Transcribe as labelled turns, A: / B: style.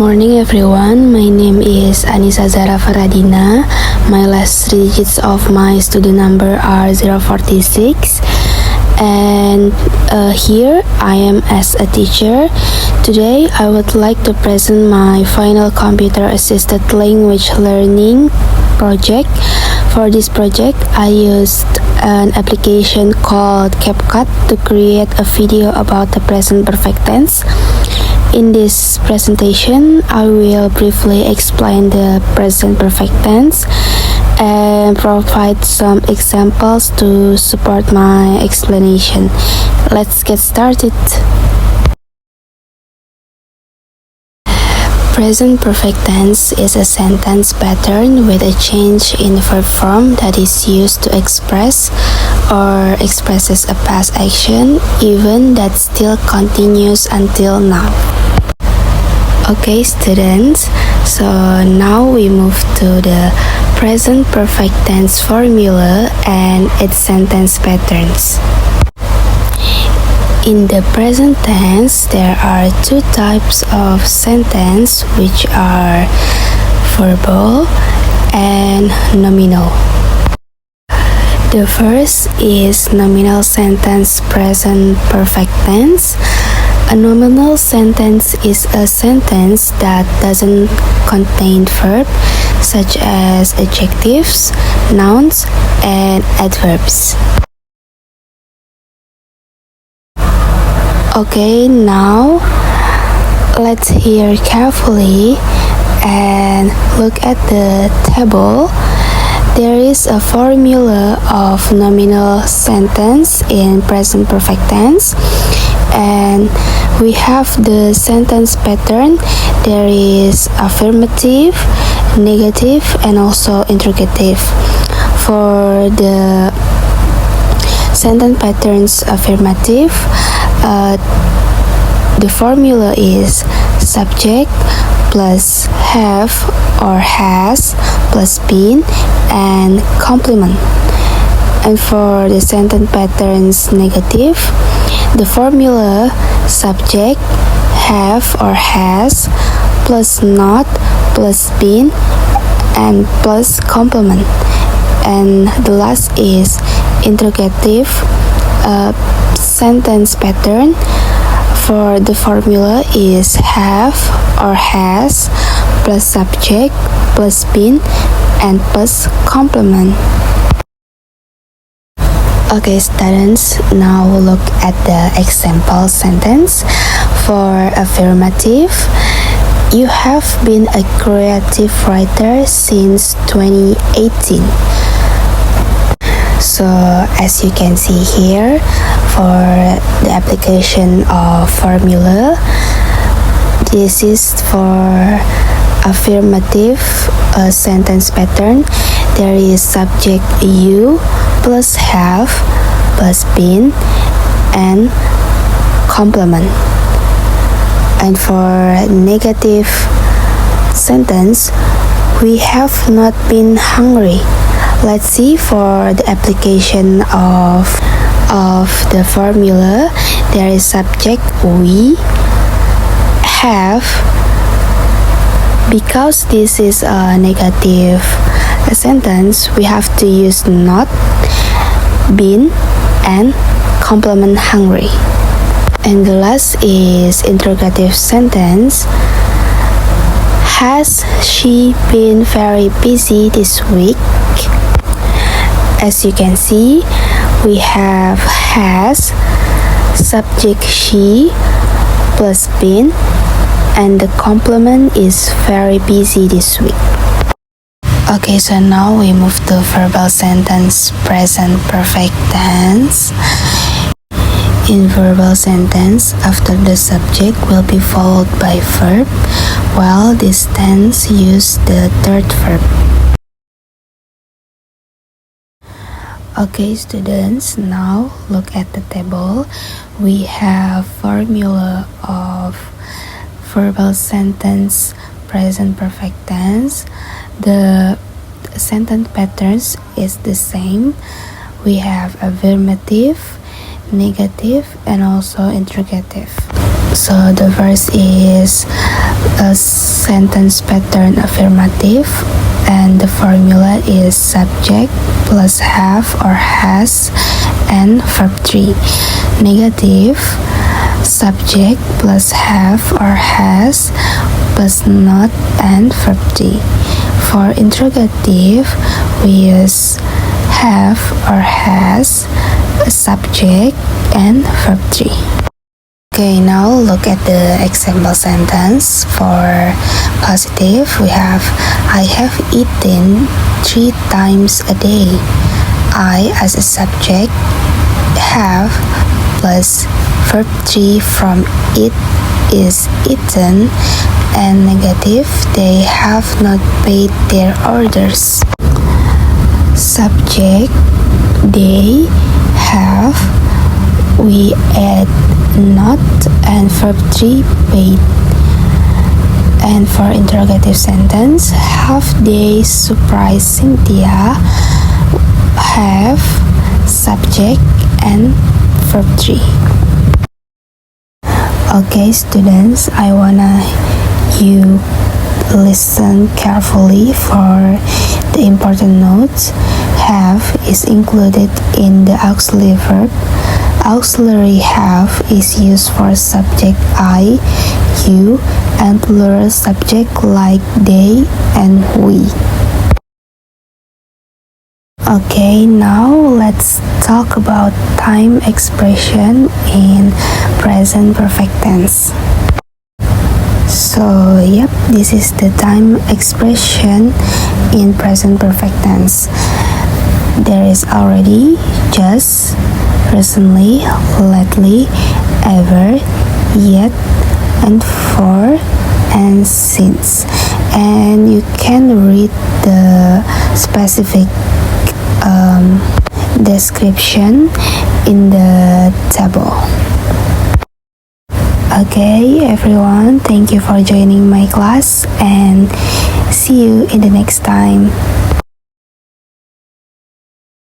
A: Morning everyone, my name is Anissa Zara Faradina. My last 3 digits of my student number are 046, and here I am as a teacher. Today I would like to present my final computer assisted language learning project. For this project, I used an application called CapCut to create a video about the present perfect tense. In this presentation, I will briefly explain the present perfect tense and provide some examples to support my explanation. Let's get started. Present perfect tense is a sentence pattern with a change in verb form that is used to express or expresses a past action, even that still continues until now. Okay, students, so now we move to the present perfect tense formula and its sentence patterns. In the present tense, there are two types of sentence, which are verbal and nominal. The first is nominal sentence present perfect tense. A nominal sentence is a sentence that doesn't contain verb, such as adjectives, nouns, and adverbs. Okay, now let's hear carefully and look at the table. There is a formula of nominal sentence in present perfect tense, and we have the sentence pattern. There is affirmative, negative, and also interrogative. For the sentence patterns affirmative, the formula is subject plus have or has plus been and complement. And for the sentence patterns negative, the formula subject have or has plus not plus been and plus complement. And the last is interrogative sentence pattern. For the formula is have or has plus subject plus been and plus complement. Okay, students, now we'll look at the example sentence. For affirmative, you have been a creative writer since 2018. So as you can see here, for the application of formula, this is for affirmative sentence pattern. There is subject you plus have plus been and complement. And for negative sentence, we have not been hungry. Let's see for the application of the formula. There is subject we have. Because this is a negative sentence, we have to use not, been, and complement hungry. And the last is interrogative sentence. Has she been very busy this week? As you can see, we have has, subject she, plus been, and the complement is very busy this week. Okay, so now we move to verbal sentence present perfect tense. In verbal sentence, after the subject will be followed by verb, while this tense use the third verb. Okay, students, now look at the table. We have formula of verbal sentence present perfect tense. The sentence patterns is the same. We have affirmative, negative, and also interrogative. So the first is a sentence pattern affirmative, and the formula is subject plus have or has and verb 3. Negative, subject plus have or has plus not and verb 3. For interrogative, we use have or has, a subject and verb 3. Okay, now look at the example sentence. For positive, we have I have eaten 3 times a day. I as a subject, have plus verb 3 from it is eaten, and negative, they have not paid their orders. Subject, they have, we add not and verb 3 paid. And for interrogative sentence, have they surprised Cynthia? Have, subject and verb 3. Okay students, I wanna you listen carefully for the important notes. Have is included in the auxiliary verb. Auxiliary have is used for subject I, you, and plural subject like they and we. Okay, now let's talk about time expression in present perfect tense. So, yep, this is the time expression in present perfect tense. There is already, just, recently, lately, ever, yet, and for, and since. And you can read the specific description in the table. Okay, everyone, thank you for joining my class and see you in the next time.